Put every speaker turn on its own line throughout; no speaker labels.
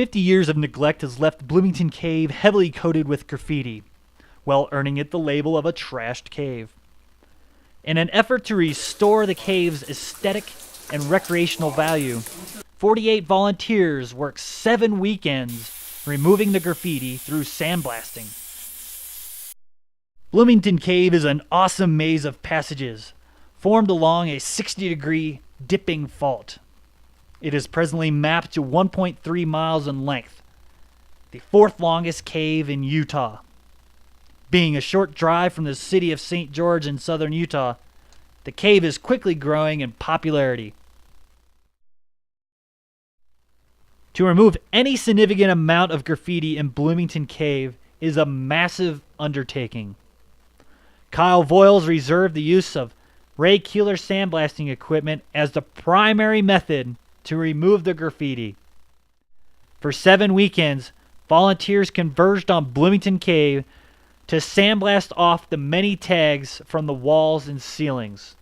50 years of neglect has left Bloomington Cave heavily coated with graffiti, while earning it the label of a trashed cave. In an effort to restore the cave's aesthetic and recreational value, 48 volunteers worked 7 weekends removing the graffiti through sandblasting. Bloomington Cave is an awesome maze of passages formed along a 60-degree dipping fault. It is presently mapped to 1.3 miles in length, the 4th longest cave in Utah. Being a short drive from the city of St. George in southern Utah, the cave is quickly growing in popularity. To remove any significant amount of graffiti in Bloomington Cave is a massive undertaking. Kyle Voyles reserved the use of Ray Keeler sandblasting equipment as the primary method to remove the graffiti. For 7 weekends, volunteers converged on Bloomington Cave to sandblast off the many tags from the walls and ceilings.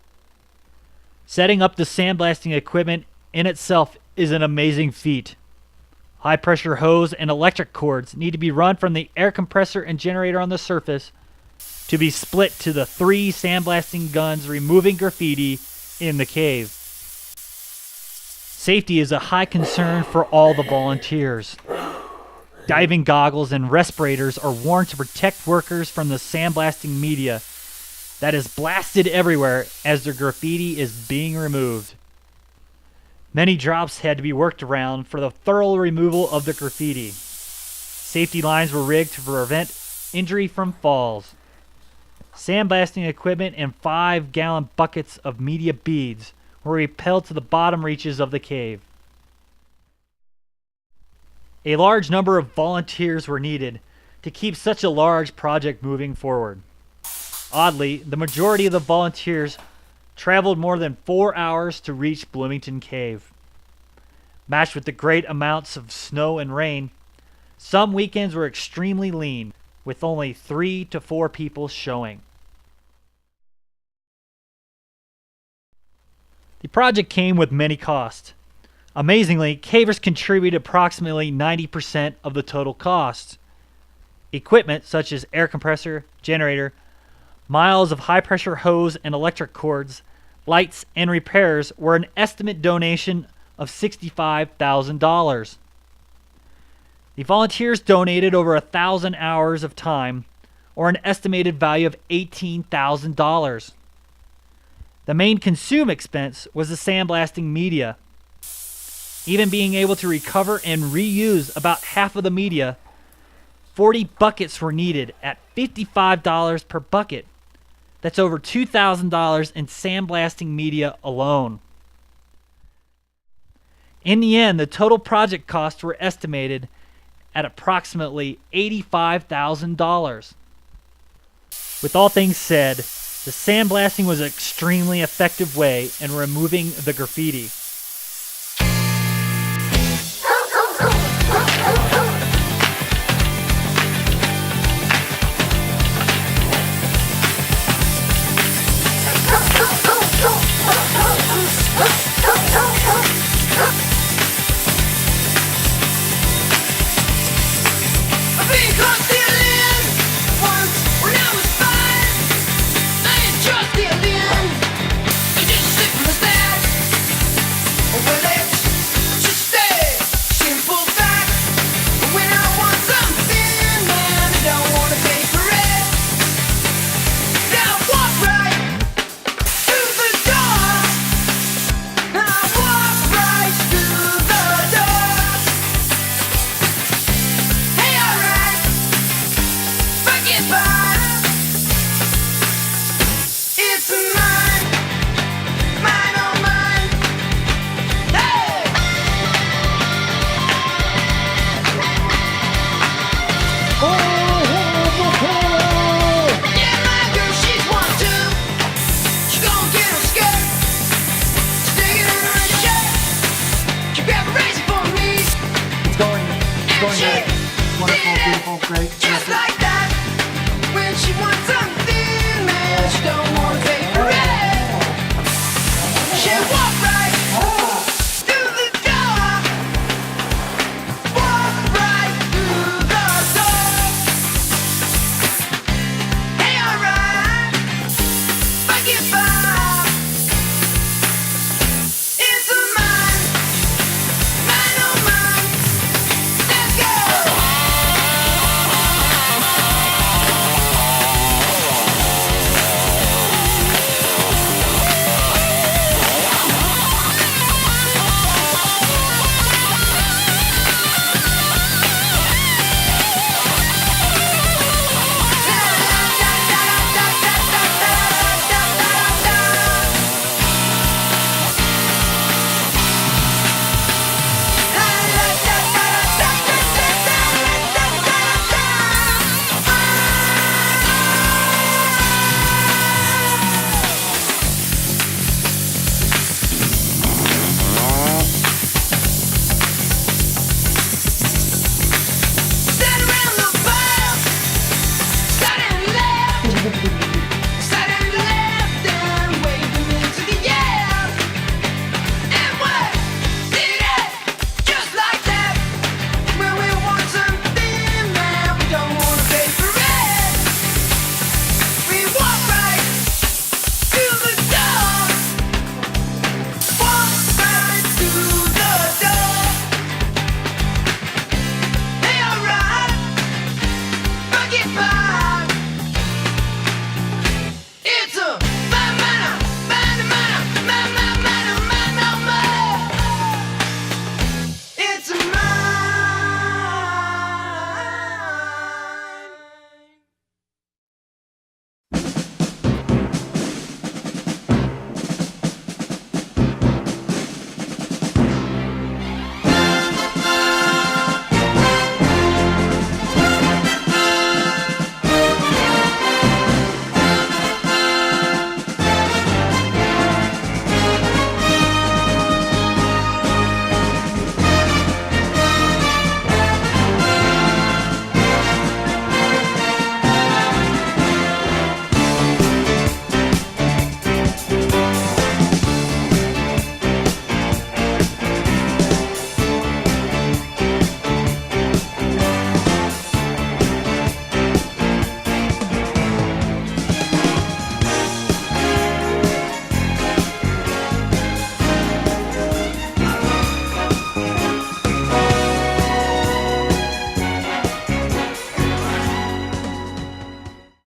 Setting up the sandblasting equipment in itself is an amazing feat. High-pressure hose and electric cords need to be run from the air compressor and generator on the surface to be split to the 3 sandblasting guns removing graffiti in the cave. Safety is a high concern for all the volunteers. Diving goggles and respirators are worn to protect workers from the sandblasting media that is blasted everywhere as the graffiti is being removed. Many drops had to be worked around for the thorough removal of the graffiti. Safety lines were rigged to prevent injury from falls. Sandblasting equipment and 5-gallon buckets of media beads were repelled to the bottom reaches of the cave. A large number of volunteers were needed to keep such a large project moving forward. Oddly, the majority of the volunteers traveled more than 4 hours to reach Bloomington Cave. Matched with the great amounts of snow and rain, some weekends were extremely lean, with only 3 to 4 people showing. The project came with many costs. Amazingly, cavers contributed approximately 90% of the total cost. Equipment such as air compressor, generator, miles of high-pressure hose and electric cords, lights, and repairs were an estimate donation of $65,000. The volunteers donated over 1,000 hours of time, or an estimated value of $18,000. The main consumed expense was the sandblasting media. Even being able to recover and reuse about half of the media, 40 buckets were needed at $55 per bucket. That's over $2,000 in sandblasting media alone. In the end, the total project costs were estimated at approximately $85,000. With all things said, the sandblasting was an extremely effective way in removing the graffiti.